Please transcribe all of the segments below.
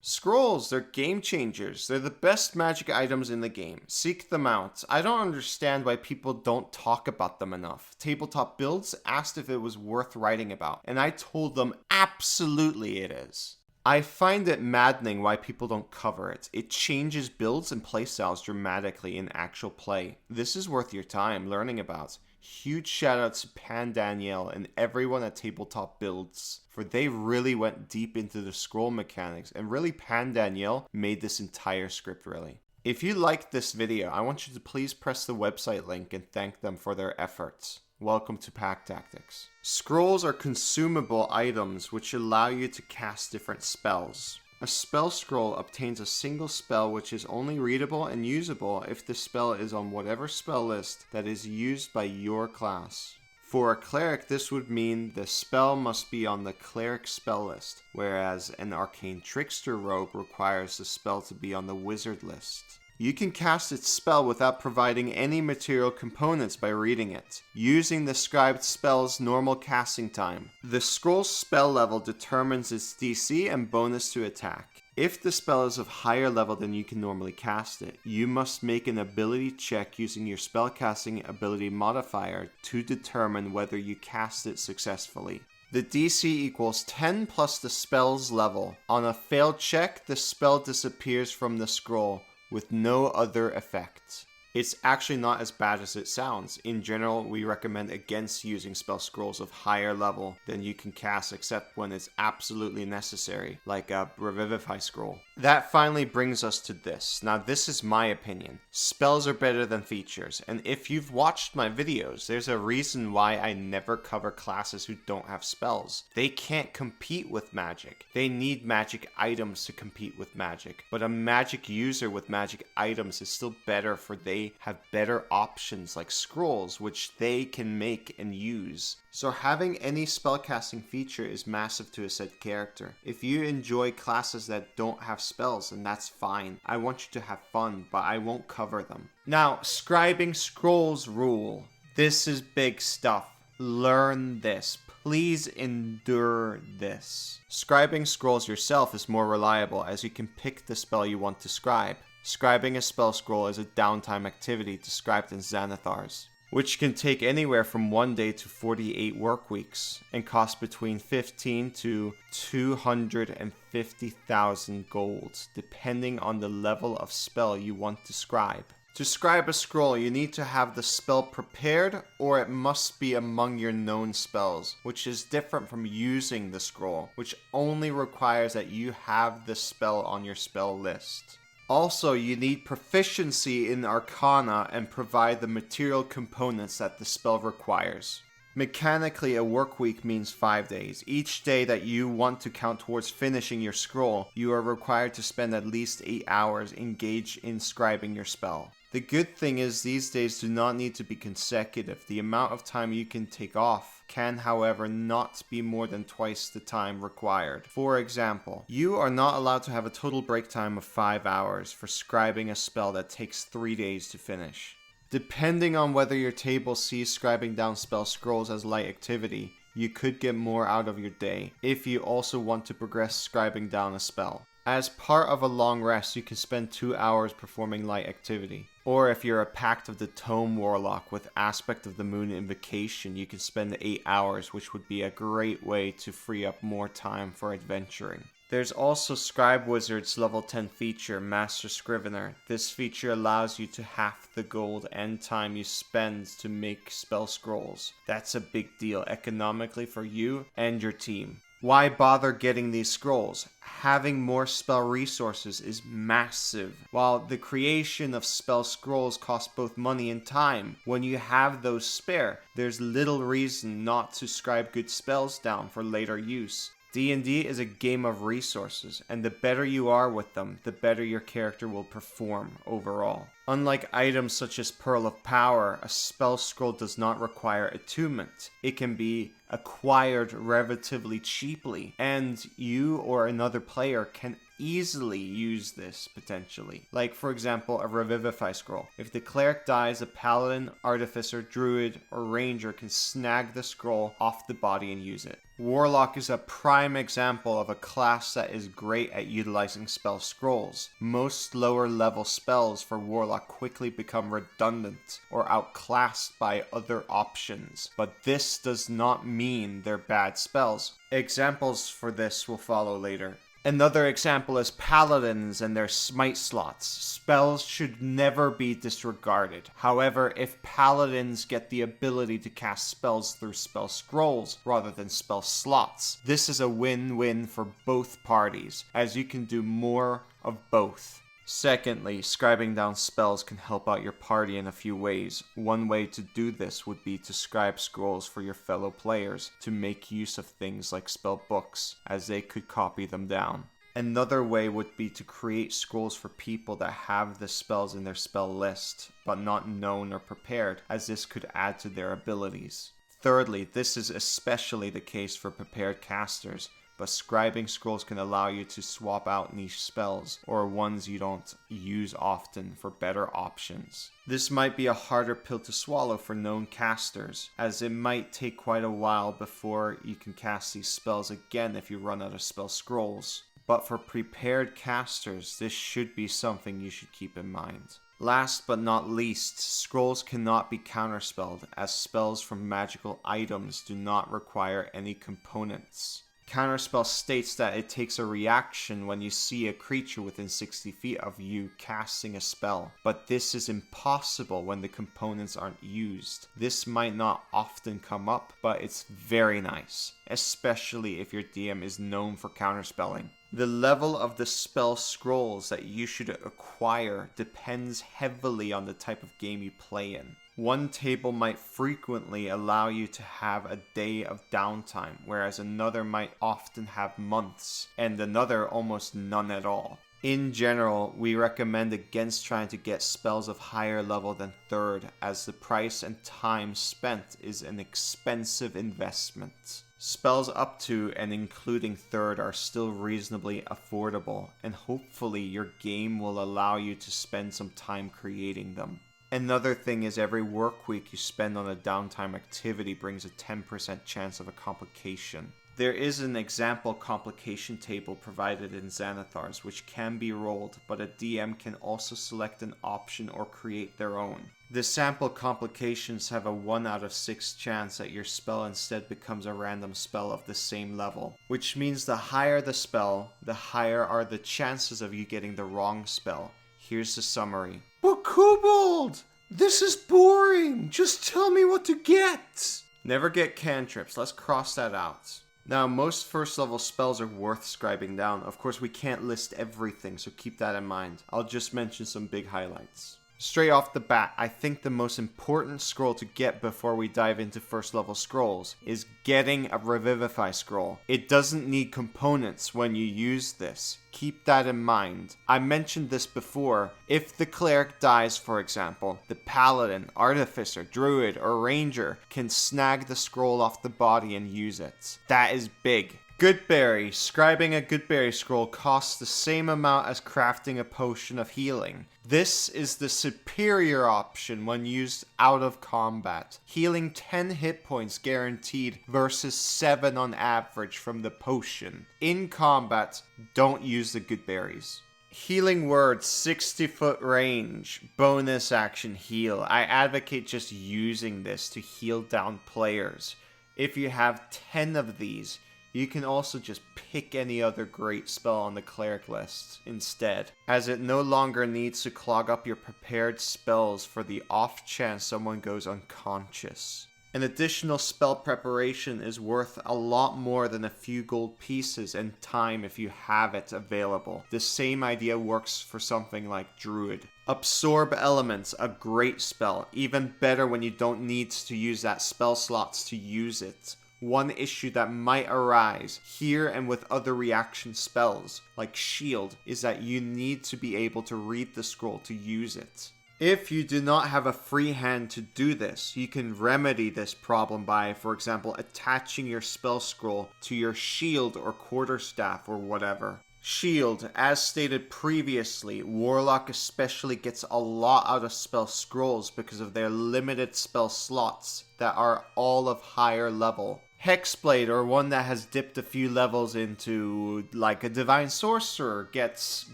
Scrolls, they're game changers. They're the best magic items in the game. Seek them out. I don't understand why people don't talk about them enough. Tabletop Builds asked if it was worth writing about, and I told them absolutely it is. I find it maddening why people don't cover it. It changes builds and playstyles dramatically in actual play. This is worth your time learning about. Huge shout out to Pan Danielle and everyone at Tabletop Builds, for they really went deep into the scroll mechanics, and really Pan Danielle made this entire script really. If you liked this video, I want you to please press the website link and thank them for their efforts. Welcome to Pack Tactics. Scrolls are consumable items which allow you to cast different spells. A spell scroll obtains a single spell which is only readable and usable if the spell is on whatever spell list that is used by your class. For a cleric, this would mean the spell must be on the cleric spell list, whereas an arcane trickster robe requires the spell to be on the wizard list. You can cast its spell without providing any material components by reading it, using the scribed spell's normal casting time. The scroll's spell level determines its DC and bonus to attack. If the spell is of higher level than you can normally cast it, you must make an ability check using your spellcasting ability modifier to determine whether you cast it successfully. The DC equals 10 plus the spell's level. On a failed check, the spell disappears from the scroll, with no other effects. It's actually not as bad as it sounds. In general, we recommend against using spell scrolls of higher level than you can cast except when it's absolutely necessary, like a Revivify scroll. That finally brings us to this. Now this is my opinion. Spells are better than features, and if you've watched my videos, there's a reason why I never cover classes who don't have spells. They can't compete with magic. They need magic items to compete with magic, but a magic user with magic items is still better, for they have better options like scrolls which they can make and use. So having any spellcasting feature is massive to a set character. If you enjoy classes that don't have spells, then that's fine. I want you to have fun, but I won't cover them. Now, scribing scrolls rule. This is big stuff. Learn this. Please endure this. Scribing scrolls yourself is more reliable as you can pick the spell you want to scribe. Scribing a spell scroll is a downtime activity described in Xanathars, which can take anywhere from 1 day to 48 work weeks and cost between 15 to 250,000 gold, depending on the level of spell you want to scribe. To scribe a scroll, you need to have the spell prepared, or it must be among your known spells, which is different from using the scroll, which only requires that you have the spell on your spell list. Also, you need proficiency in Arcana and provide the material components that the spell requires. Mechanically, a work week means 5 days. Each day that you want to count towards finishing your scroll, you are required to spend at least 8 hours engaged in scribing your spell. The good thing is these days do not need to be consecutive. The amount of time you can take off can, however, not be more than twice the time required. For example, you are not allowed to have a total break time of 5 hours for scribing a spell that takes 3 days to finish. Depending on whether your table sees scribing down spell scrolls as light activity, you could get more out of your day if you also want to progress scribing down a spell. As part of a long rest, you can spend 2 hours performing light activity. Or if you're a Pact of the Tome Warlock with Aspect of the Moon Invocation, you can spend 8 hours, which would be a great way to free up more time for adventuring. There's also Scribe Wizard's level 10 feature, Master Scrivener. This feature allows you to half the gold and time you spend to make spell scrolls. That's a big deal economically for you and your team. Why bother getting these scrolls? Having more spell resources is massive. While the creation of spell scrolls costs both money and time, when you have those spare, there's little reason not to scribe good spells down for later use. D&D is a game of resources, and the better you are with them, the better your character will perform overall. Unlike items such as Pearl of Power, a spell scroll does not require attunement. It can be acquired relatively cheaply, and you or another player can easily use this potentially. Like for example, a Revivify scroll. If the cleric dies, a paladin, artificer, druid, or ranger can snag the scroll off the body and use it. Warlock is a prime example of a class that is great at utilizing spell scrolls. Most lower level spells for Warlock quickly become redundant or outclassed by other options, but this does not mean they're bad spells. Examples for this will follow later. Another example is paladins and their smite slots. Spells should never be disregarded. However, if paladins get the ability to cast spells through spell scrolls rather than spell slots, this is a win-win for both parties, as you can do more of both. Secondly, scribing down spells can help out your party in a few ways. One way to do this would be to scribe scrolls for your fellow players to make use of things like spell books, as they could copy them down. Another way would be to create scrolls for people that have the spells in their spell list, but not known or prepared, as this could add to their abilities. Thirdly, this is especially the case for prepared casters, but scribing scrolls can allow you to swap out niche spells or ones you don't use often for better options. This might be a harder pill to swallow for known casters, as it might take quite a while before you can cast these spells again if you run out of spell scrolls. But for prepared casters, this should be something you should keep in mind. Last but not least, scrolls cannot be counterspelled, as spells from magical items do not require any components. Counterspell states that it takes a reaction when you see a creature within 60 feet of you casting a spell, but this is impossible when the components aren't used. This might not often come up, but it's very nice, especially if your DM is known for counterspelling. The level of the spell scrolls that you should acquire depends heavily on the type of game you play in. One table might frequently allow you to have a day of downtime, whereas another might often have months, and another almost none at all. In general, we recommend against trying to get spells of higher level than 3rd, as the price and time spent is an expensive investment. Spells up to and including 3rd are still reasonably affordable, and hopefully your game will allow you to spend some time creating them. Another thing is every work week you spend on a downtime activity brings a 10% chance of a complication. There is an example complication table provided in Xanathar's which can be rolled, but a DM can also select an option or create their own. The sample complications have a 1 out of 6 chance that your spell instead becomes a random spell of the same level, which means the higher the spell, the higher are the chances of you getting the wrong spell. Here's the summary. But Kobold, this is boring. Just tell me what to get. Never get cantrips. Let's cross that out. Now, most first level spells are worth scribing down. Of course, we can't list everything, so keep that in mind. I'll just mention some big highlights. Straight off the bat, I think the most important scroll to get before we dive into first level scrolls is getting a Revivify scroll. It doesn't need components when you use this. Keep that in mind. I mentioned this before. If the cleric dies, for example, the paladin, artificer, druid, or ranger can snag the scroll off the body and use it. That is big. Goodberry. Scribing a Goodberry scroll costs the same amount as crafting a potion of healing. This is the superior option when used out of combat. Healing 10 hit points guaranteed versus 7 on average from the potion. In combat, don't use the Goodberries. Healing word, 60-foot range, bonus action heal. I advocate just using this to heal down players. If you have 10 of these, you can also just pick any other great spell on the cleric list instead, as it no longer needs to clog up your prepared spells for the off chance someone goes unconscious. An additional spell preparation is worth a lot more than a few gold pieces and time if you have it available. The same idea works for something like Druid. Absorb Elements, a great spell, even better when you don't need to use that spell slots to use it. One issue that might arise here and with other reaction spells, like Shield, is that you need to be able to read the scroll to use it. If you do not have a free hand to do this, you can remedy this problem by, for example, attaching your spell scroll to your shield or quarterstaff or whatever. Shield, as stated previously, Warlock especially gets a lot out of spell scrolls because of their limited spell slots that are all of higher level. Hexblade, or one that has dipped a few levels into like a Divine Sorcerer, gets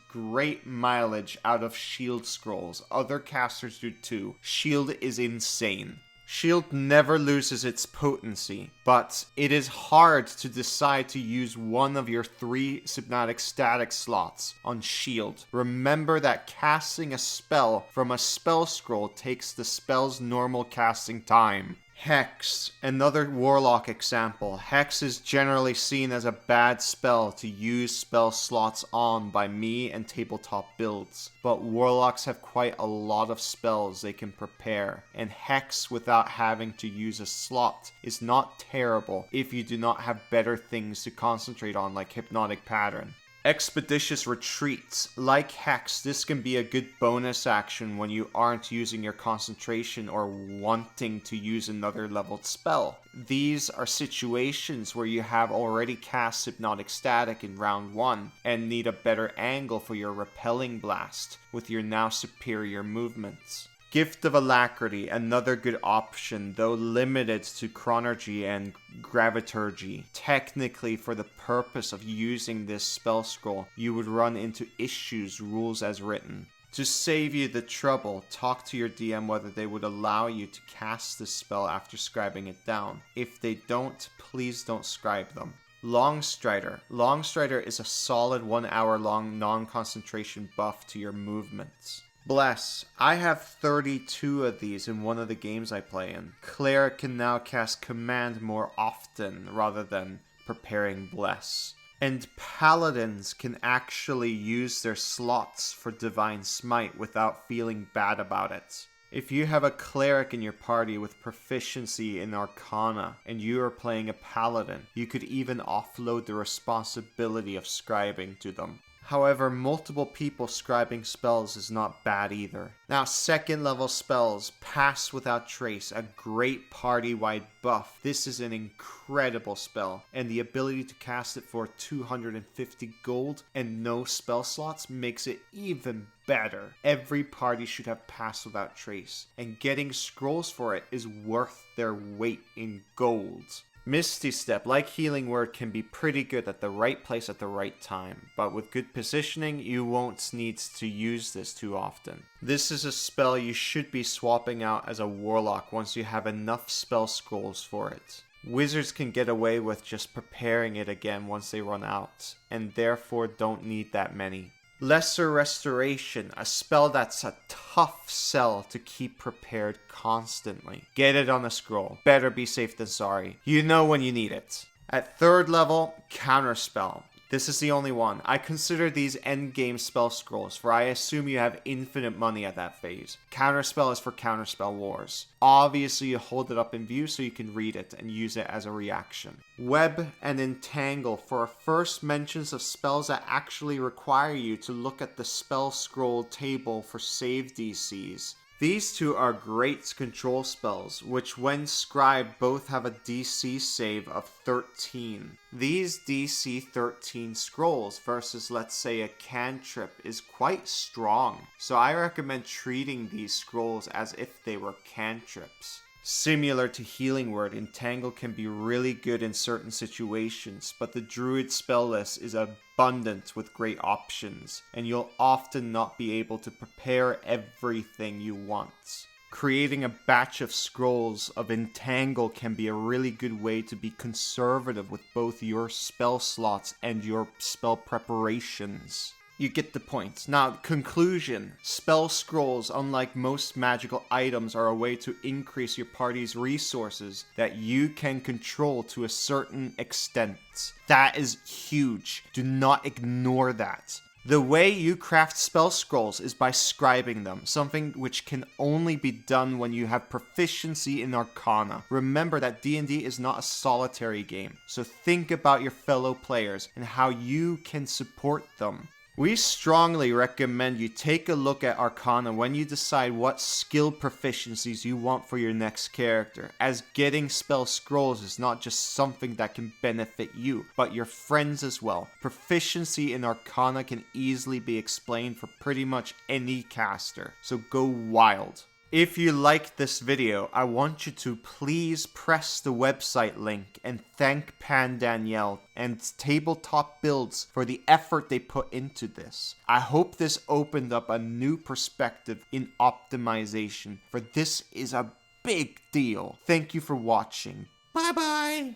great mileage out of shield scrolls. Other casters do too. Shield is insane. Shield never loses its potency, but it is hard to decide to use one of your 3 Hypnotic Static slots on Shield. Remember that casting a spell from a spell scroll takes the spell's normal casting time. Hex, another Warlock example. Hex is generally seen as a bad spell to use spell slots on by me and Tabletop Builds, but Warlocks have quite a lot of spells they can prepare, and Hex without having to use a slot is not terrible if you do not have better things to concentrate on like Hypnotic Pattern. Expeditious Retreats. Like Hex, this can be a good bonus action when you aren't using your concentration or wanting to use another leveled spell. These are situations where you have already cast Hypnotic Static in round 1 and need a better angle for your Repelling Blast with your now superior movements. Gift of Alacrity, another good option, though limited to Chronergy and Graviturgy. Technically, for the purpose of using this spell scroll, you would run into issues, rules as written. To save you the trouble, talk to your DM whether they would allow you to cast this spell after scribing it down. If they don't, please don't scribe them. Longstrider. Longstrider is a solid 1 hour long non-concentration buff to your movements. Bless. I have 32 of these in one of the games I play in. Cleric can now cast Command more often rather than preparing Bless. And Paladins can actually use their slots for Divine Smite without feeling bad about it. If you have a Cleric in your party with proficiency in Arcana and you are playing a Paladin, you could even offload the responsibility of scribing to them. However, multiple people scribing spells is not bad either. Now, second level spells, Pass Without Trace, a great party-wide buff. This is an incredible spell, and the ability to cast it for 250 gold and no spell slots makes it even better. Every party should have Pass Without Trace, and getting scrolls for it is worth their weight in gold. Misty Step, like Healing Word, can be pretty good at the right place at the right time, but with good positioning, you won't need to use this too often. This is a spell you should be swapping out as a Warlock once you have enough spell scrolls for it. Wizards can get away with just preparing it again once they run out, and therefore don't need that many. Lesser Restoration, a spell that's a tough sell to keep prepared constantly. Get it on a scroll. Better be safe than sorry. You know when you need it. At third level, Counterspell. This is the only one. I consider these endgame spell scrolls, for I assume you have infinite money at that phase. Counterspell is for Counterspell Wars. Obviously, you hold it up in view so you can read it and use it as a reaction. Web and Entangle for our first mentions of spells that actually require you to look at the spell scroll table for save DCs. These two are great control spells, which when scribed both have a DC save of 13. These DC 13 scrolls versus let's say a cantrip is quite strong, so I recommend treating these scrolls as if they were cantrips. Similar to Healing Word, Entangle can be really good in certain situations, but the Druid spell list is abundant with great options, and you'll often not be able to prepare everything you want. Creating a batch of scrolls of Entangle can be a really good way to be conservative with both your spell slots and your spell preparations. You get the point. Now, conclusion. Spell scrolls, unlike most magical items, are a way to increase your party's resources that you can control to a certain extent. That is huge. Do not ignore that. The way you craft spell scrolls is by scribing them, something which can only be done when you have proficiency in Arcana. Remember that D&D is not a solitary game, so think about your fellow players and how you can support them. We strongly recommend you take a look at Arcana when you decide what skill proficiencies you want for your next character, as getting spell scrolls is not just something that can benefit you, but your friends as well. Proficiency in Arcana can easily be explained for pretty much any caster, so go wild. If you liked this video, I want you to please press the website link and thank Pan Danielle and Tabletop Builds for the effort they put into this. I hope this opened up a new perspective in optimization, for this is a big deal. Thank you for watching. Bye bye!